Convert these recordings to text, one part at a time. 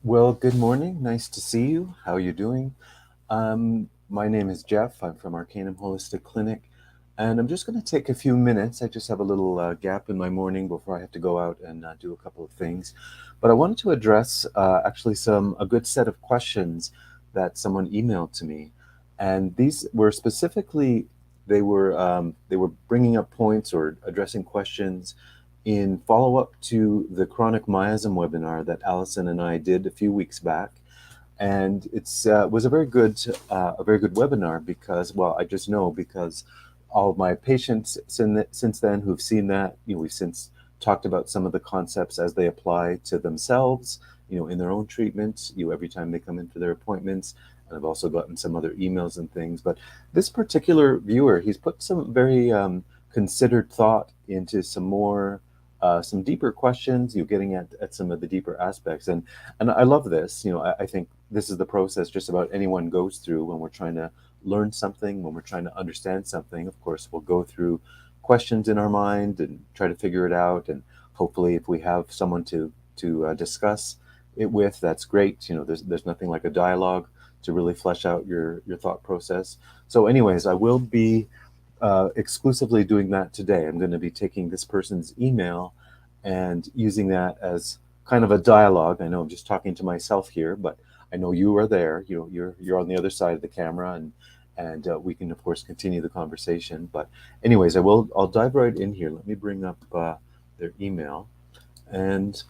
Well, good morning. Nice to see you. How are you doing? My name is Jeff. I'm from Arcanum Holistic Clinic, and I'm just going to take a few minutes. I just have a little gap in my morning before I have to go out and do a couple of things. But I wanted to address actually a good set of questions that someone emailed to me, and these were specifically they were bringing up points or addressing questions in follow up to the Chronic Miasm webinar that Allyson and I did a few weeks back. And it's was a very good webinar because, well, I just know because all of my patients since then who've seen that, we've since talked about some of the concepts as they apply to themselves, in their own treatments, every time they come in for their appointments. And I've also gotten some other emails and things. But this particular viewer, he's put some very considered thought into some deeper questions, getting at some of the deeper aspects. And I love this. I think this is the process just about anyone goes through when we're trying to learn something, when we're trying to understand something. Of course, we'll go through questions in our mind and try to figure it out. And hopefully, if we have someone to discuss it with, that's great. There's nothing like a dialogue to really flesh out your thought process. So, anyways, I will be exclusively doing that today. I'm going to be taking this person's email and using that as kind of a dialogue. I know I'm just talking to myself here, but I know you are there. You're on the other side of the camera, and we can of course continue the conversation. But anyways, I'll dive right in here. Let me bring up their email, and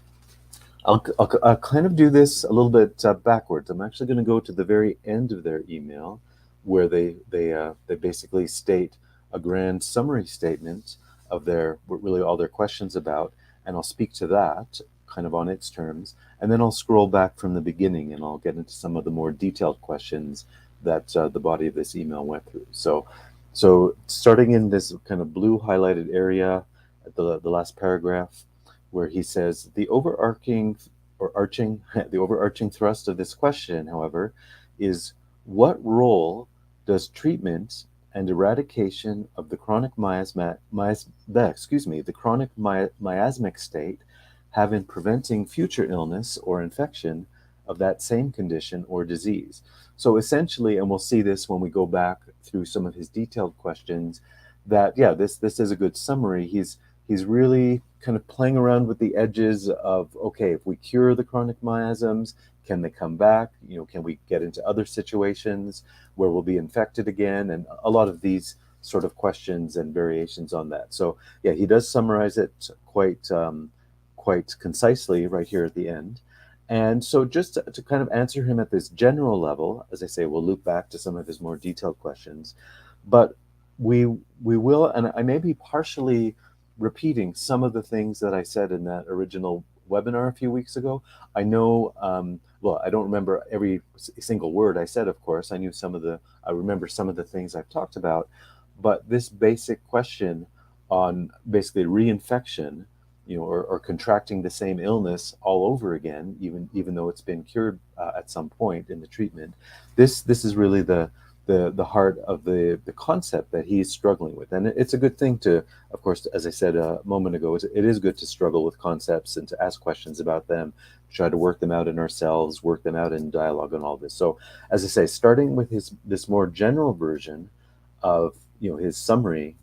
I'll kind of do this a little bit backwards. I'm actually going to go to the very end of their email, where they basically state a grand summary statement of their what really all their questions about, and I'll speak to that kind of on its terms, and then I'll scroll back from the beginning and I'll get into some of the more detailed questions that the body of this email went through. So starting in this kind of blue highlighted area at the last paragraph, where he says the overarching thrust of this question, however, is what role does treatment and eradication of the miasmic state have in preventing future illness or infection of that same condition or disease? So essentially, and we'll see this when we go back through some of his detailed questions, that yeah, this is a good summary. He's really kind of playing around with the edges of, okay, if we cure the chronic miasms, can they come back? Can we get into other situations where we'll be infected again? And a lot of these sort of questions and variations on that. So yeah, he does summarize it quite concisely right here at the end. And so just to kind of answer him at this general level, as I say, we'll loop back to some of his more detailed questions, but we will, and I may be partially repeating some of the things that I said in that original webinar a few weeks ago. I know, well, I don't remember every single word I said, of course. I remember some of the things I've talked about, but this basic question on basically reinfection, or contracting the same illness all over again, even though it's been cured at some point in the treatment. This is really the heart of the concept that he's struggling with. And it's a good thing to, of course, as I said a moment ago, it is good to struggle with concepts and to ask questions about them, try to work them out in ourselves, work them out in dialogue and all this. So as I say, starting with this more general version of his summary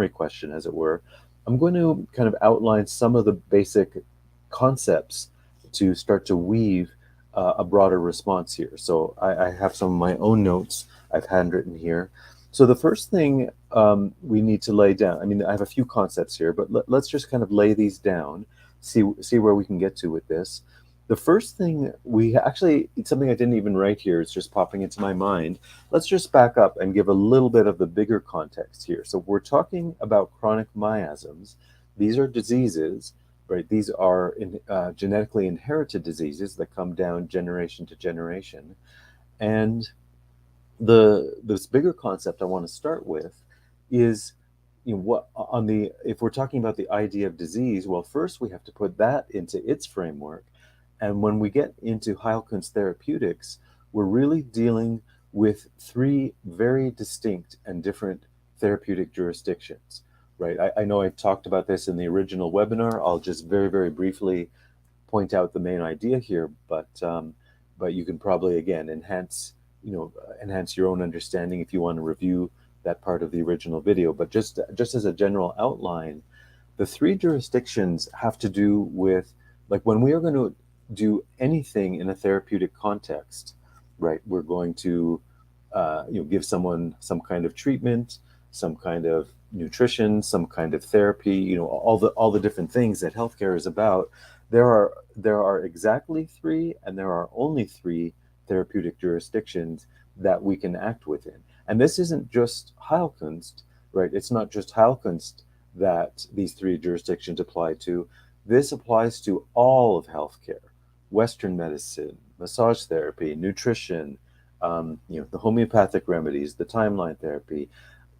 question, as it were, I'm going to kind of outline some of the basic concepts to start to weave a broader response here. So I have some of my own notes I've handwritten here. So the first thing we need to lay down, I mean, I have a few concepts here, but let's just kind of lay these down, see where we can get to with this. The first thing it's something I didn't even write here, it's just popping into my mind. Let's just back up and give a little bit of the bigger context here. So we're talking about chronic miasms. These are diseases, right? These are genetically inherited diseases that come down generation to generation. And this bigger concept I want to start with is, if we're talking about the idea of disease, well, first we have to put that into its framework. And when we get into Heilkunst therapeutics, we're really dealing with three very distinct and different therapeutic jurisdictions, right? I know I talked about this in the original webinar. I'll just very, very briefly point out the main idea here, but you can probably again enhance your own understanding if you want to review that part of the original video. But just as a general outline, the three jurisdictions have to do with, like, when we are going to do anything in a therapeutic context, right? We're going to give someone some kind of treatment, some kind of nutrition, some kind of therapy, all the different things that healthcare is about. There are exactly three, and there are only three therapeutic jurisdictions that we can act within. And this isn't just Heilkunst, right? It's not just Heilkunst that these three jurisdictions apply to. This applies to all of healthcare: Western medicine, massage therapy, nutrition, the homeopathic remedies, the timeline therapy,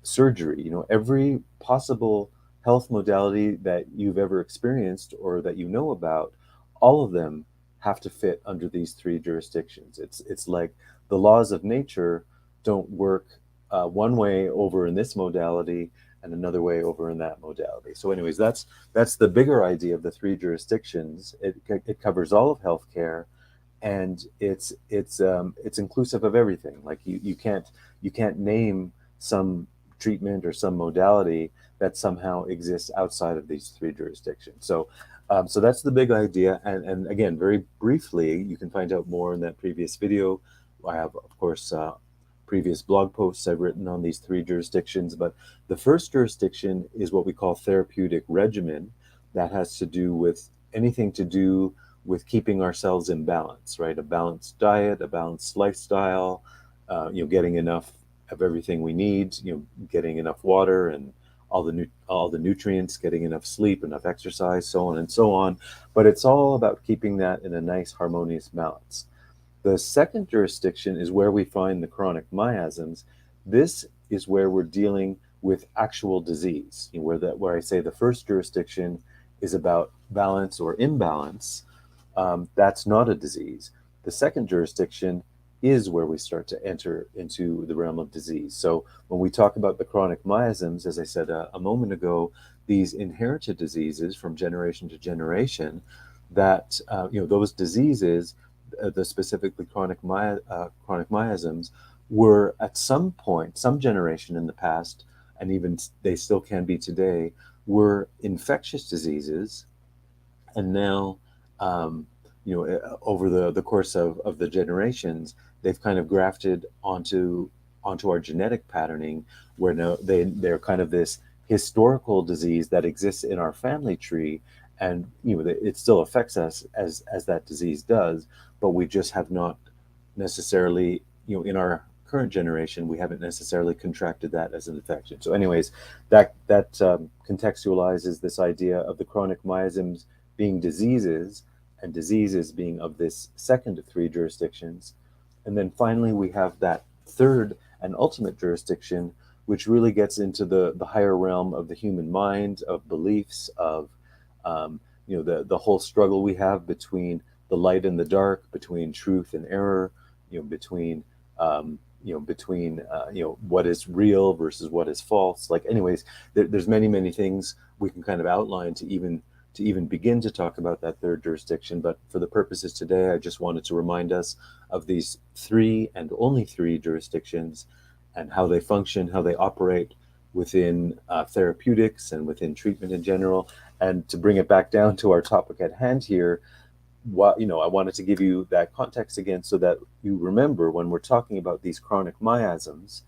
surgery, every possible health modality that you've ever experienced or that you know about, all of them have to fit under these three jurisdictions. It's like the laws of nature don't work one way over in this modality and another way over in that modality. So, anyways, that's the bigger idea of the three jurisdictions. It covers all of healthcare, and it's inclusive of everything. Like you can't name some treatment or some modality that somehow exists outside of these three jurisdictions. So that's the big idea. And again, very briefly, you can find out more in that previous video. I have, of course, previous blog posts I've written on these three jurisdictions. But the first jurisdiction is what we call therapeutic regimen. That has to do with anything to do with keeping ourselves in balance, right? A balanced diet, a balanced lifestyle, getting enough of everything we need, getting enough water and all the nutrients, getting enough sleep, enough exercise, so on and so on. But it's all about keeping that in a nice harmonious balance. The second jurisdiction is where we find the chronic miasms. This is where we're dealing with actual disease, where I say the first jurisdiction is about balance or imbalance. That's not a disease. The second jurisdiction is where we start to enter into the realm of disease. So when we talk about the chronic miasms, as I said a moment ago, these inherited diseases from generation to generation, that those diseases, the specifically chronic miasms, were at some point, some generation in the past, and even they still can be today, were infectious diseases, and now over the course of the generations, they've kind of grafted onto our genetic patterning, where now they're kind of this historical disease that exists in our family tree, and it still affects us as that disease does, but we just have not necessarily, in our current generation, we haven't necessarily contracted that as an infection. So anyways, that contextualizes this idea of the chronic miasms being diseases, and diseases being of this second of three jurisdictions. And then finally, we have that third and ultimate jurisdiction, which really gets into the higher realm of the human mind, of beliefs, of the whole struggle we have between the light and the dark, between truth and error, between what is real versus what is false. Like, anyways, there's many things we can kind of outline to even begin to talk about that third jurisdiction. But for the purposes today, I just wanted to remind us of these three and only three jurisdictions, and how they function, how they operate within therapeutics and within treatment in general. And to bring it back down to our topic at hand here, I wanted to give you that context again, so that you remember, when we're talking about these chronic miasms,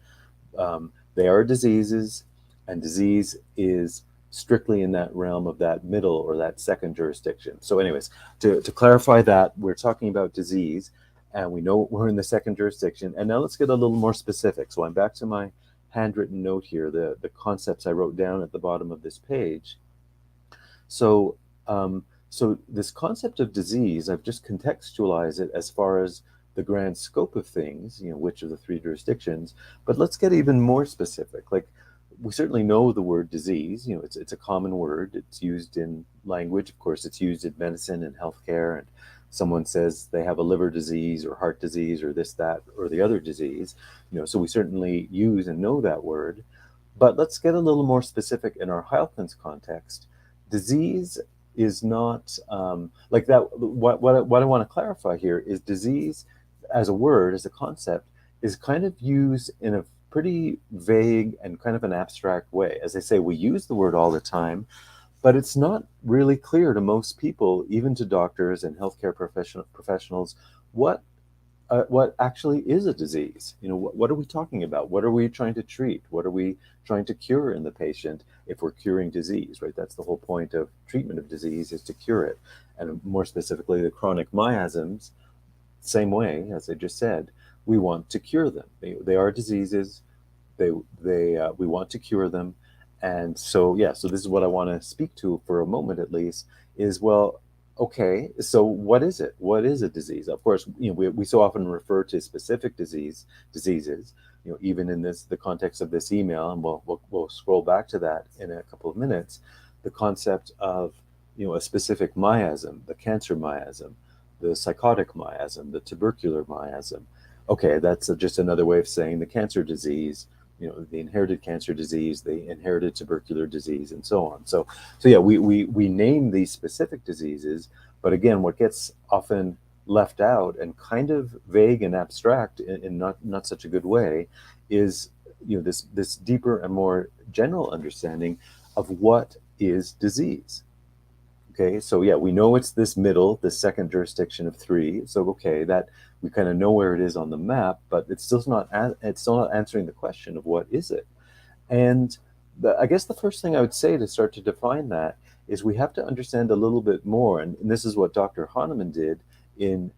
they are diseases, and disease is strictly in that realm of that middle or that second jurisdiction. So anyways, to clarify that, we're talking about disease, and we know we're in the second jurisdiction. And now let's get a little more specific. So I'm back to my handwritten note here, the concepts I wrote down at the bottom of this page. So this concept of disease, I've just contextualized it as far as the grand scope of things, which of the three jurisdictions. But let's get even more specific. Like, we certainly know the word disease. It's a common word. It's used in language. Of course, it's used in medicine and healthcare. And someone says they have a liver disease or heart disease or this, that, or the other disease. So we certainly use and know that word. But let's get a little more specific in our Heilkunst context. Disease is not like that. What I want to clarify here is disease as a word, as a concept, is kind of used in a pretty vague and kind of an abstract way. As I say, we use the word all the time, but it's not really clear to most people, even to doctors and healthcare professionals, what what actually is a disease. What are we talking about? What are we trying to treat? What are we trying to cure in the patient if we're curing disease, right? That's the whole point of treatment of disease, is to cure it. And more specifically, the chronic miasms, same way, as I just said, we want to cure them. They are diseases. We want to cure them. And so, yeah, so this is what I want to speak to for a moment at least, is, well, okay, so what is it? What is a disease? Of course, we so often refer to specific diseases, even in the context of this email, and we'll scroll back to that in a couple of minutes. The concept of, a specific miasm, the cancer miasm, the psychotic miasm, the tubercular miasm. Okay, that's just another way of saying the cancer disease, the inherited cancer disease, the inherited tubercular disease, and so on. So yeah, we name these specific diseases, but again, what gets often left out and kind of vague and abstract in not such a good way is, this deeper and more general understanding of what is disease. Okay, so yeah, we know it's this middle, the second jurisdiction of three. So okay, that we kind of know where it is on the map, but it's still not answering the question of what is it. And I guess the first thing I would say to start to define that is we have to understand a little bit more, and this is what Dr. Hahnemann did in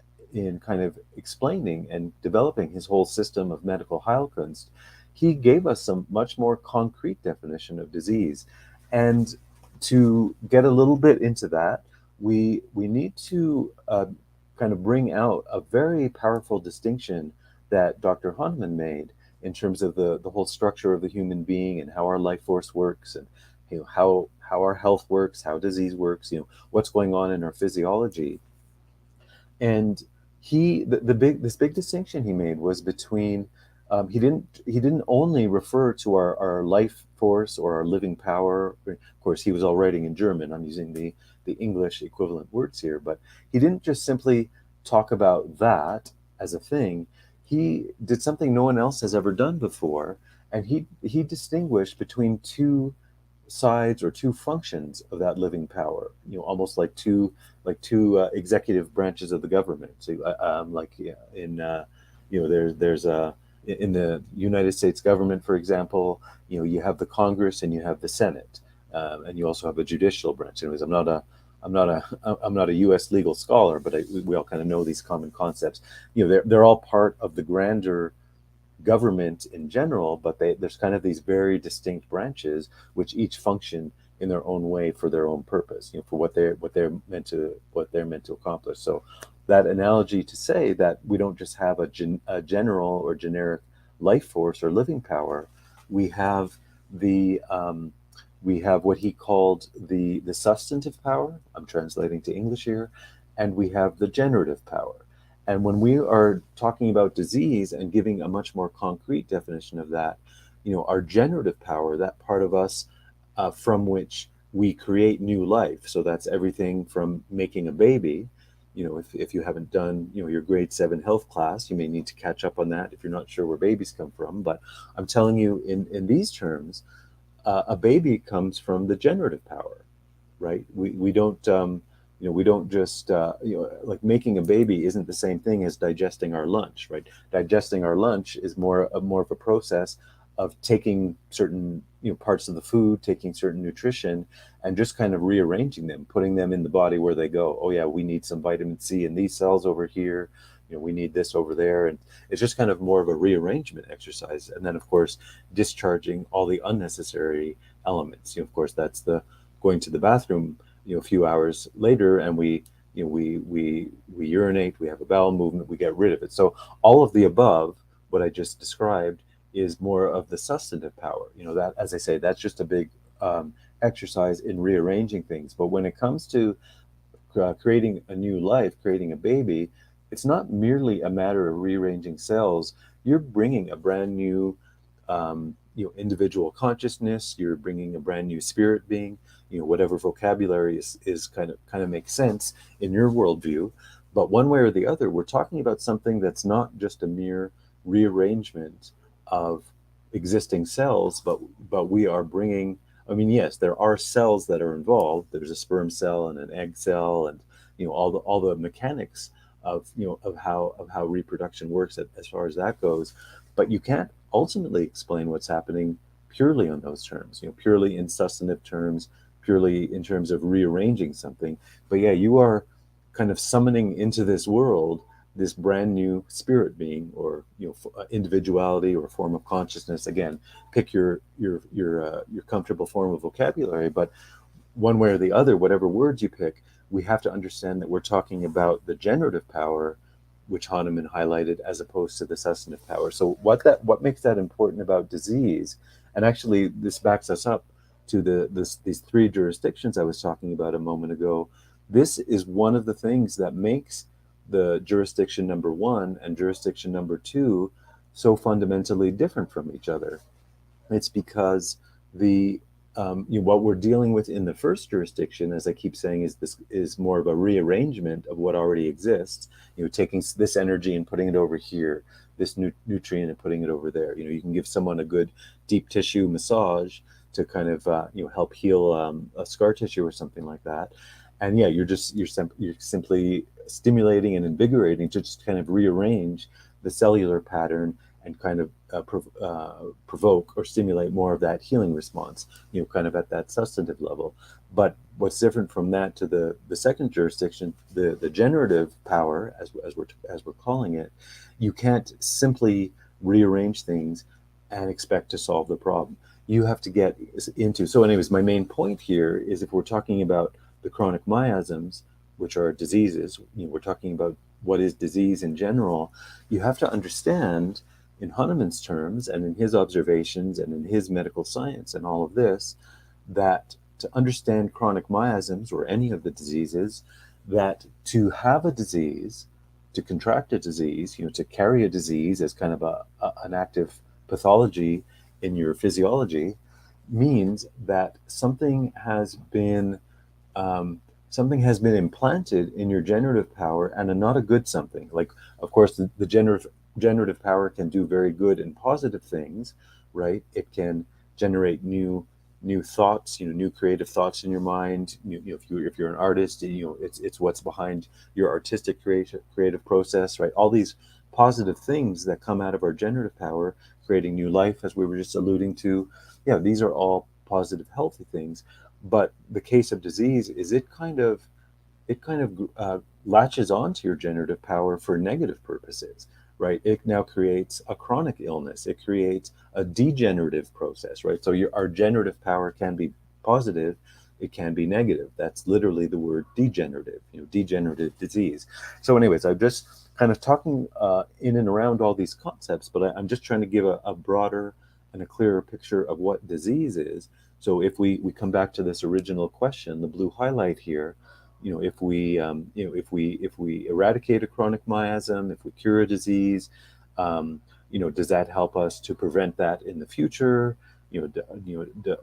kind of explaining and developing his whole system of medical Heilkunst. He gave us some much more concrete definition of disease, and to get a little bit into that, we need to kind of bring out a very powerful distinction that Dr. Hahnemann made in terms of the whole structure of the human being and how our life force works, and how our health works, how disease works, what's going on in our physiology. And the big this big distinction he made was between, he didn't only refer to our life force or our living power. Of course, he was all writing in German. I'm using the English equivalent words here, but he didn't just simply talk about that as a thing. He did something no one else has ever done before, and he distinguished between two sides or two functions of that living power. Almost like two executive branches of the government. So, like, yeah, there's in the United States government, for example, you have the Congress and you have the Senate, and you also have a judicial branch. Anyways, I'm not a U.S. legal scholar, but we all kind of know these common concepts. They're all part of the grander government in general, but there's kind of these very distinct branches which each function in their own way for their own purpose, for what they're meant to accomplish. So that analogy to say that we don't just have a general or generic life force or living power, we have the we have what he called the substantive power. I'm translating to English here, and we have the generative power. And when we are talking about disease and giving a much more concrete definition of that, our generative power, that part of us from which we create new life. So that's everything from making a baby. If you haven't done, your grade 7 health class, you may need to catch up on that if you're not sure where babies come from. But I'm telling you, in these terms, a baby comes from the generative power, right? We don't just like making a baby isn't the same thing as digesting our lunch, right? Digesting our lunch is more of a process of taking certain parts of the food, taking certain nutrition, and just kind of rearranging them, putting them in the body where they go. Oh yeah, we need some vitamin C in these cells over here. We need this over there, and it's just kind of more of a rearrangement exercise. And then, of course, discharging all the unnecessary elements. Of course, that's the going to the bathroom a few hours later, and we urinate, we have a bowel movement, we get rid of it. So all of the above, what I just described, is more of the substantive power. That, as I say, that's just a big exercise in rearranging things. But when it comes to creating a new life, creating a baby, it's not merely a matter of rearranging cells. You're bringing a brand new individual consciousness. You're bringing a brand new spirit being. Whatever vocabulary is kind of makes sense in your worldview. But one way or the other, we're talking about something that's not just a mere rearrangement of existing cells, but we are bringing. I mean, yes, there are cells that are involved. There's a sperm cell and an egg cell, and all the mechanics of how reproduction works as far as that goes. But you can't ultimately explain what's happening purely on those terms, purely in substantive terms, purely in terms of rearranging something. But yeah, you are kind of summoning into this world this brand new spirit being, or individuality, or form of consciousness. Again, pick your comfortable form of vocabulary, but one way or the other, whatever words you pick, we have to understand that we're talking about the generative power, which Hahnemann highlighted, as opposed to the substantive power. So what makes that important about disease, and actually this backs us up to these three jurisdictions I was talking about a moment ago. This is one of the things that makes the jurisdiction number one and jurisdiction number two so fundamentally different from each other. It's because the what we're dealing with in the first jurisdiction, as I keep saying, is more of a rearrangement of what already exists. Taking this energy and putting it over here, this nutrient and putting it over there. You can give someone a good deep tissue massage to kind of help heal a scar tissue or something like that. And yeah, you're simply stimulating and invigorating to just kind of rearrange the cellular pattern and kind of provoke or stimulate more of that healing response, kind of at that substantive level. But what's different from that to the second jurisdiction, the generative power, as we're calling it, you can't simply rearrange things and expect to solve the problem. You have to get into. So, anyways, my main point here is, if we're talking about the chronic miasms, which are diseases, we're talking about what is disease in general. You have to understand, in Hahnemann's terms and in his observations and in his medical science and all of this, that to understand chronic miasms or any of the diseases, that to have a disease, to contract a disease, to carry a disease as kind of an active pathology in your physiology, means that something has been implanted in your generative power, and not a good something. Like, of course, the generative power can do very good and positive things, right? It can generate new thoughts, new creative thoughts in your mind. If you're an artist, it's what's behind your artistic creative process, right? All these positive things that come out of our generative power, creating new life, as we were just alluding to. Yeah, these are all positive, healthy things. But the case of disease is it kind of latches onto your generative power for negative purposes, right? It now creates a chronic illness. It creates a degenerative process, right? So our generative power can be positive, it can be negative. That's literally the word degenerative, degenerative disease. So, anyways, I'm just kind of talking in and around all these concepts, but I'm just trying to give a broader and a clearer picture of what disease is. So if we come back to this original question, the blue highlight here, if we eradicate a chronic miasm, if we cure a disease, does that help us to prevent that in the future?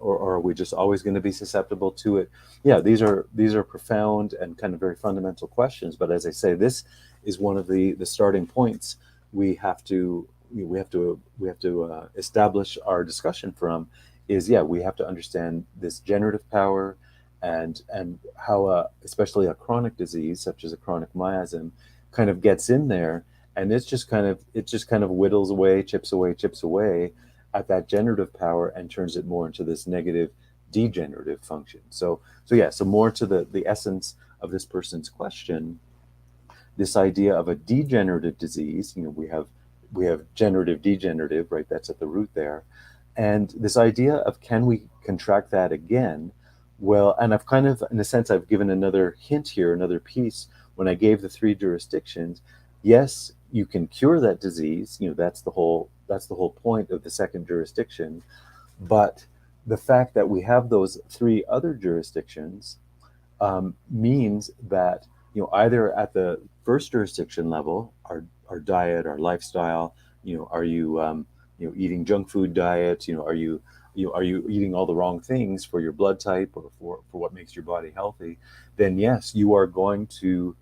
Or are we just always going to be susceptible to it? Yeah, these are profound and kind of very fundamental questions. But as I say, this is one of the starting points we have to establish our discussion from. Is, yeah, we have to understand this generative power, and how especially a chronic disease such as a chronic miasm kind of gets in there, and it just kind of whittles away, chips away at that generative power, and turns it more into this negative degenerative function. So more to the essence of this person's question, this idea of a degenerative disease. We have generative degenerative, right? That's at the root there. And this idea of, can we contract that again? Well, and I've kind of, in a sense, I've given another hint here, another piece, when I gave the three jurisdictions. Yes, you can cure that disease. That's the whole point of the second jurisdiction. But the fact that we have those three other jurisdictions means that, either at the first jurisdiction level, our diet, our lifestyle, are you eating junk food diet, are you eating all the wrong things for your blood type or for what makes your body healthy, then yes, you are going to,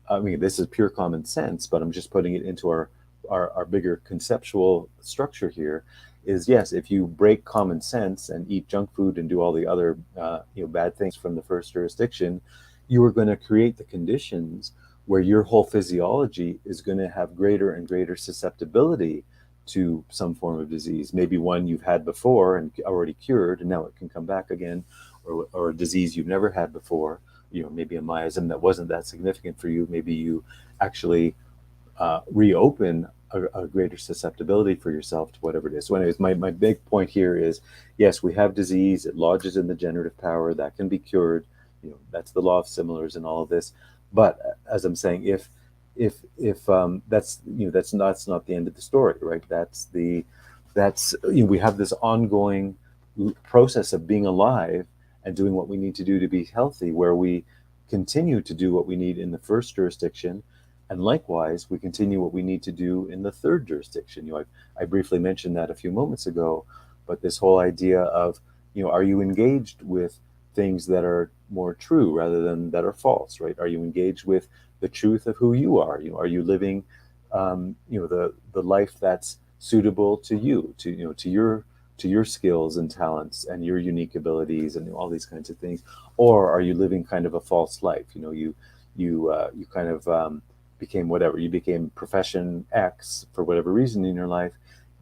I mean, this is pure common sense, but I'm just putting it into our bigger conceptual structure here. Is yes, if you break common sense and eat junk food and do all the other bad things from the first jurisdiction, you are going to create the conditions where your whole physiology is going to have greater and greater susceptibility to some form of disease, maybe one you've had before and already cured, and now it can come back again, or a disease you've never had before. Maybe a miasm that wasn't that significant for you. Maybe you actually reopen a greater susceptibility for yourself to whatever it is. So, anyways, my big point here is, yes, we have disease. It lodges in the generative power. That can be cured. That's the law of similars and all of this. But as I'm saying, if that's not the end of the story, right? That's we have this ongoing process of being alive and doing what we need to do to be healthy, where we continue to do what we need in the first jurisdiction, and likewise we continue what we need to do in the third jurisdiction. I briefly mentioned that a few moments ago, but this whole idea of, are you engaged with things that are more true rather than that are false, right? Are you engaged with the truth of who you are? Are you living the life that's suitable to you, to your skills and talents and your unique abilities and all these kinds of things? Or are you living kind of a false life? You kind of became whatever. You became profession X for whatever reason in your life,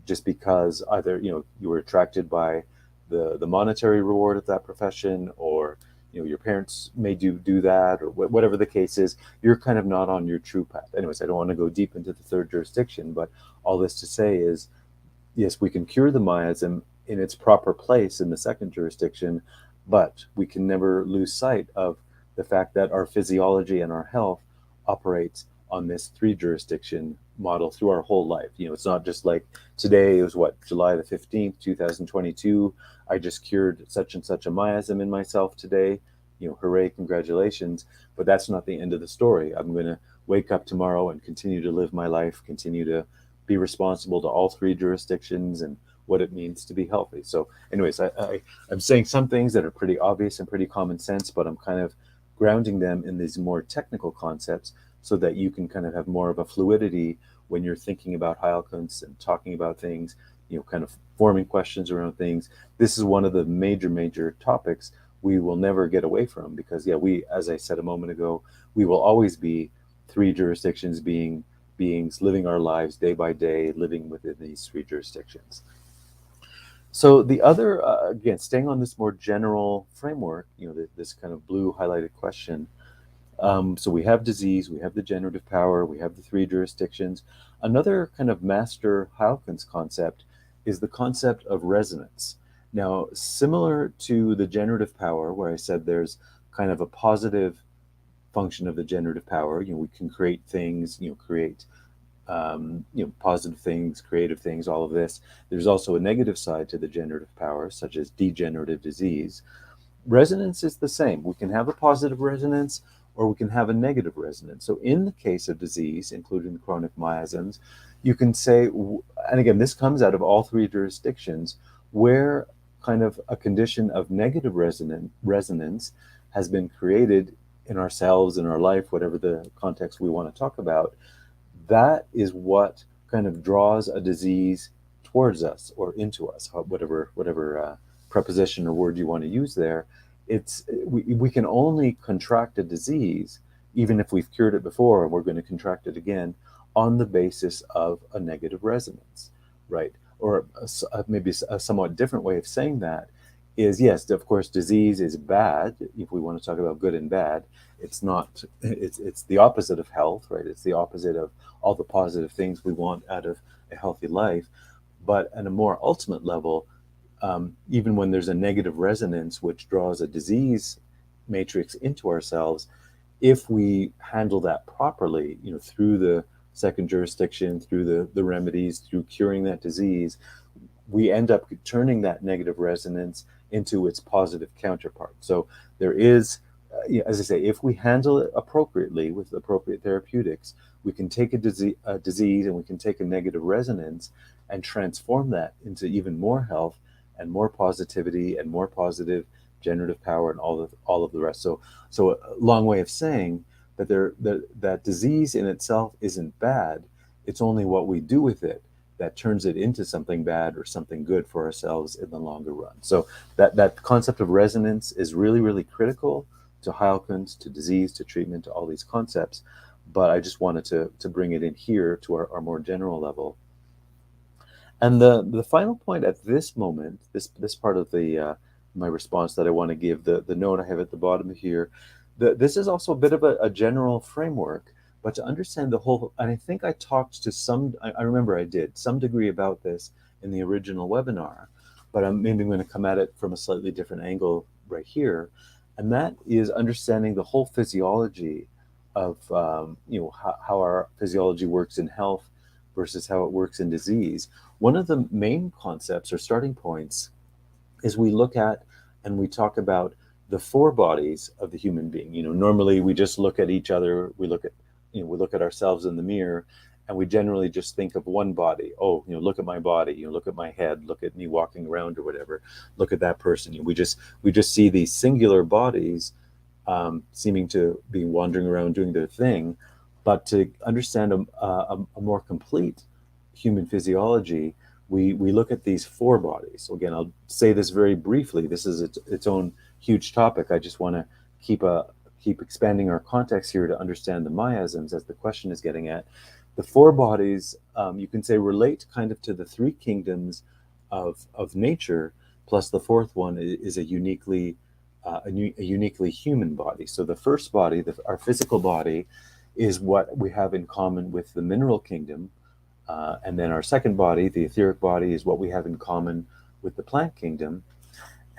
just because either you were attracted by the monetary reward of that profession, or your parents made you do that, or whatever the case is. You're kind of not on your true path. Anyways, I don't want to go deep into the third jurisdiction, but all this to say is, yes, we can cure the miasm in its proper place in the second jurisdiction, but we can never lose sight of the fact that our physiology and our health operates on this three jurisdiction model through our whole life. It's not just like today, it was what, July the 15th, 2022. I just cured such and such a miasm in myself today. Hooray, congratulations. But that's not the end of the story. I'm going to wake up tomorrow and continue to live my life, continue to be responsible to all three jurisdictions and what it means to be healthy. So anyways, I'm saying some things that are pretty obvious and pretty common sense, but I'm kind of grounding them in these more technical concepts so that you can kind of have more of a fluidity when you're thinking about Heilkunst and talking about things, kind of forming questions around things. This is one of the major topics we will never get away from, because we, as I said a moment ago, we will always be three jurisdictions beings living our lives day by day, living within these three jurisdictions. So the other, again, staying on this more general framework, this kind of blue highlighted question. So we have disease, we have the generative power, we have the three jurisdictions. Another kind of master Heilkunst concept is the concept of resonance. Now, similar to the generative power, where I said there's kind of a positive function of the generative power, we can create things, create positive things, creative things, all of this. There's also a negative side to the generative power, such as degenerative disease. Resonance is the same. We can have a positive resonance or we can have a negative resonance. So in the case of disease, including the chronic miasms, you can say, and again, this comes out of all three jurisdictions, where kind of a condition of negative resonance has been created in ourselves, in our life, whatever the context we want to talk about. That is what kind of draws a disease towards us or into us, whatever preposition or word you want to use there. We can only contract a disease, even if we've cured it before and we're going to contract it again, on the basis of a negative resonance, right? Or maybe a somewhat different way of saying that is, yes, of course, disease is bad. If we want to talk about good and bad, it's not. It's the opposite of health, right? It's the opposite of all the positive things we want out of a healthy life. But at a more ultimate level, even when there's a negative resonance which draws a disease matrix into ourselves, if we handle that properly, through the second jurisdiction, through the remedies, through curing that disease, we end up turning that negative resonance into its positive counterpart. So there is, as I say, if we handle it appropriately with appropriate therapeutics, we can take a disease and we can take a negative resonance and transform that into even more health and more positivity and more positive generative power and all of the rest. So a long way of saying that that disease in itself isn't bad. It's only what we do with it that turns it into something bad or something good for ourselves in the longer run. So that concept of resonance is really, really critical to Heilkunst, to disease, to treatment, to all these concepts. But I just wanted to bring it in here to our more general level. And the final point at this moment, this part of the my response that I want to give, the note I have at the bottom here, this is also a bit of a general framework, but to understand the whole, and I think I talked to some, I remember I did some degree about this in the original webinar, but maybe I'm going to come at it from a slightly different angle right here, and that is understanding the whole physiology of how our physiology works in health versus how it works in disease. One of the main concepts or starting points is we look at and we talk about the four bodies of the human being. Normally we just look at each other, we look at ourselves in the mirror, and we generally just think of one body. Oh, look at my body, look at my head, look at me walking around or whatever, look at that person. We just see these singular bodies seeming to be wandering around doing their thing. But to understand a more complete human physiology, we look at these four bodies. So again, I'll say this very briefly. This is its own huge topic. I just want to keep expanding our context here to understand the miasms, as the question is getting at. The four bodies, you can say, relate kind of to the three kingdoms of nature, plus the fourth one is a uniquely human body. So the first body, our physical body, is what we have in common with the mineral kingdom. And then our second body, the etheric body, is what we have in common with the plant kingdom.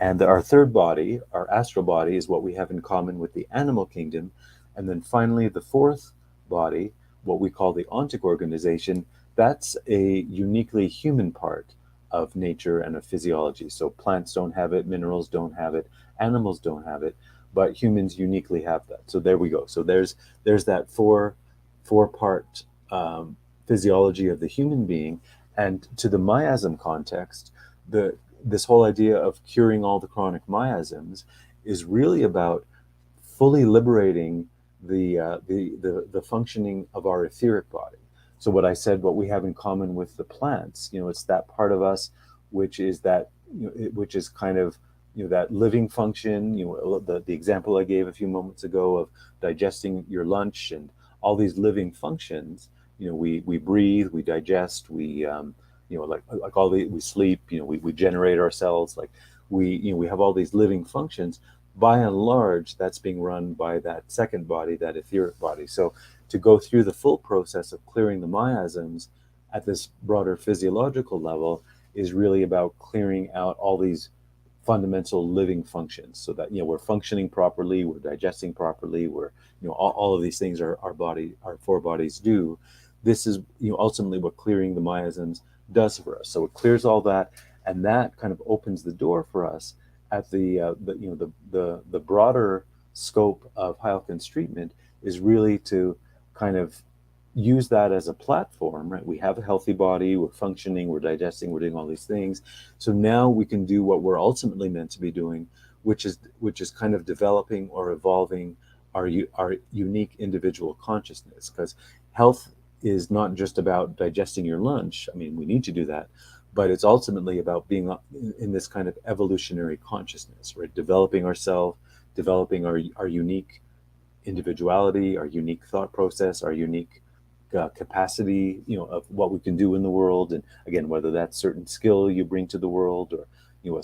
And our third body, our astral body, is what we have in common with the animal kingdom. And then finally, the fourth body, what we call the ontic organization, that's a uniquely human part of nature and of physiology. So plants don't have it, minerals don't have it, animals don't have it, but humans uniquely have that. So there we go. So there's that four-part physiology of the human being. And to the miasm context, this whole idea of curing all the chronic miasms is really about fully liberating the functioning of our etheric body. So what I said, what we have in common with the plants, it's that part of us which is which is kind of that living function. The example I gave a few moments ago of digesting your lunch and all these living functions. We breathe, we digest, we like all we sleep. We generate ourselves. Like we have all these living functions. By and large, that's being run by that second body, that etheric body. So to go through the full process of clearing the miasms at this broader physiological level is really about clearing out all these fundamental living functions, so that we're functioning properly, we're digesting properly, we're all of these things our four bodies do. This is ultimately what clearing the miasms does for us. So it clears all that, and that kind of opens the door for us at the broader scope of Heilkunst treatment is really to kind of use that as a platform, right? We have a healthy body, we're functioning, we're digesting, we're doing all these things. So now we can do what we're ultimately meant to be doing, which is kind of developing or evolving our unique individual consciousness. Because health is not just about digesting your lunch. I mean, we need to do that, but it's ultimately about being in this kind of evolutionary consciousness, right? Developing ourselves, developing our unique individuality, our unique thought process, our unique capacity, of what we can do in the world. And again, whether that's certain skill you bring to the world, or a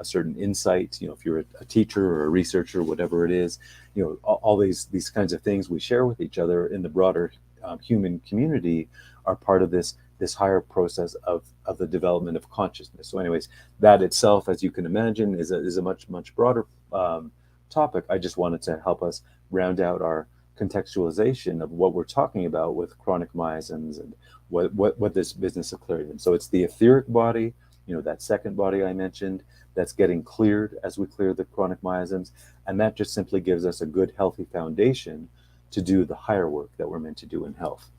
certain insight, if you're a teacher or a researcher, whatever it is, all these kinds of things we share with each other in the broader human community are part of this higher process of the development of consciousness. So anyways, that itself, as you can imagine, is a much broader topic. I just wanted to help us round out our contextualization of what we're talking about with chronic miasms and what this business of clearing. So it's the etheric body, that second body I mentioned, that's getting cleared as we clear the chronic miasms, and that just simply gives us a good, healthy foundation to do the higher work that we're meant to do in health.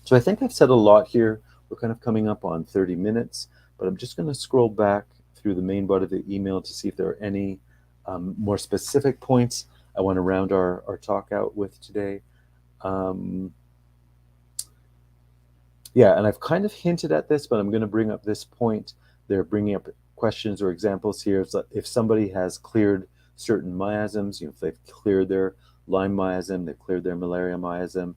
So I think I've said a lot here. We're kind of coming up on 30 minutes, but I'm just going to scroll back through the main body of the email to see if there are any more specific points I want to round our talk out with today. Yeah, and I've kind of hinted at this, but I'm going to bring up this point. They're bringing up questions or examples here. If somebody has cleared certain miasms, if they've cleared their Lyme miasm, they've cleared their malaria miasm,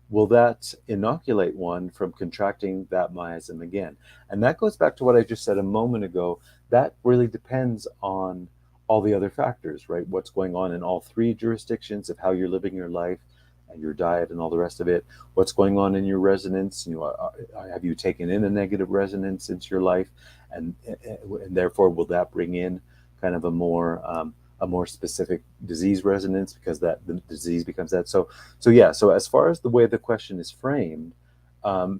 will that inoculate one from contracting that miasm again? And that goes back to what I just said a moment ago. That really depends on all the other factors, right? What's going on in all three jurisdictions of how you're living your life and your diet and all the rest of it. What's going on in your resonance? Have you taken in a negative resonance into your life, and therefore will that bring in kind of a more specific disease resonance, because that the disease becomes that. So yeah. So as far as the way the question is framed,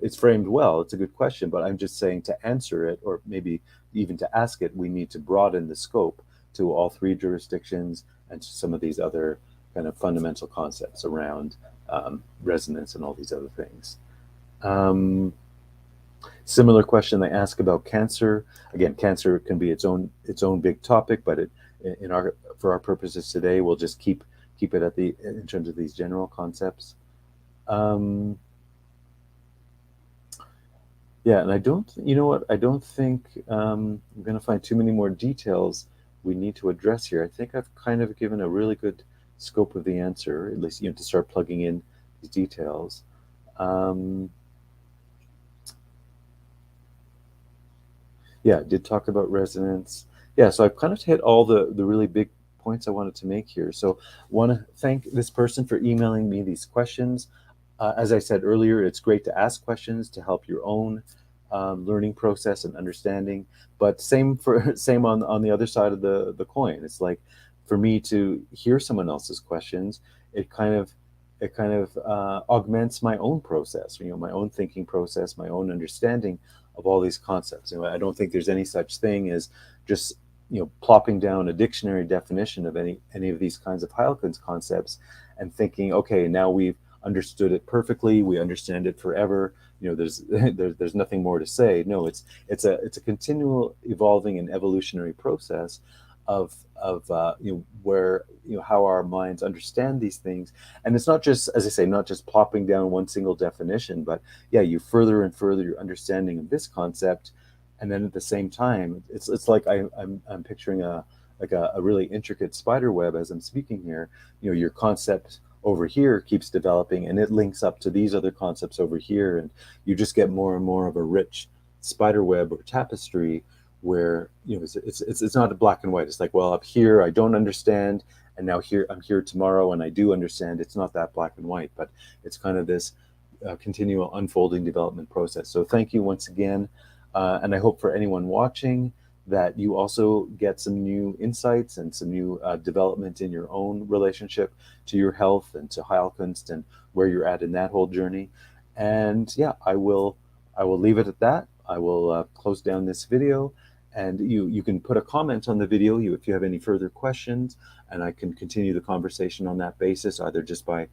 it's framed well. It's a good question, but I'm just saying to answer it, or maybe even to ask it, we need to broaden the scope to all three jurisdictions and to some of these other kind of fundamental concepts around resonance and all these other things. Similar question they ask about cancer. Again, cancer can be its own big topic, but for our purposes today, we'll just keep it in terms of these general concepts. Yeah, and I don't think I'm going to find too many more details we need to address here. I think I've kind of given a really good scope of the answer, at least to start plugging in these details. Yeah, I did talk about resonance. Yeah, so I've kind of hit all the really big points I wanted to make here. So I want to thank this person for emailing me these questions. As I said earlier, it's great to ask questions to help your own learning process and understanding. But same on the other side of the coin. It's like, for me to hear someone else's questions, it kind of augments my own process, my own thinking process, my own understanding of all these concepts. I don't think there's any such thing as just plopping down a dictionary definition of any of these kinds of Heilkun's concepts and thinking, okay, now we've understood it perfectly, we understand it forever. There's nothing more to say. No, it's a continual evolving and evolutionary process of where how our minds understand these things. And it's not just, as I say, not just plopping down one single definition, but yeah, you further and further your understanding of this concept, and then at the same time, it's like I'm picturing a really intricate spider web as I'm speaking here. Your concept over here keeps developing, and it links up to these other concepts over here, and you just get more and more of a rich spider web or tapestry where it's not a black and white. It's like, well, up here I don't understand, and now here I'm here tomorrow and I do understand. It's not that black and white, but it's kind of this continual unfolding development process. So thank you once again, and I hope for anyone watching that you also get some new insights and some new development in your own relationship to your health and to Heilkunst and where you're at in that whole journey. And yeah, I will leave it at that. I will close down this video, and you can put a comment on the video if you have any further questions, and I can continue the conversation on that basis, either just by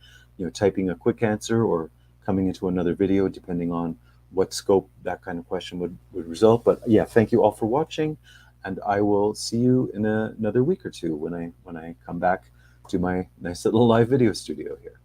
typing a quick answer or coming into another video, depending on what scope that kind of question would result. But yeah, thank you all for watching, and I will see you in another week or two when I come back to my nice little live video studio here.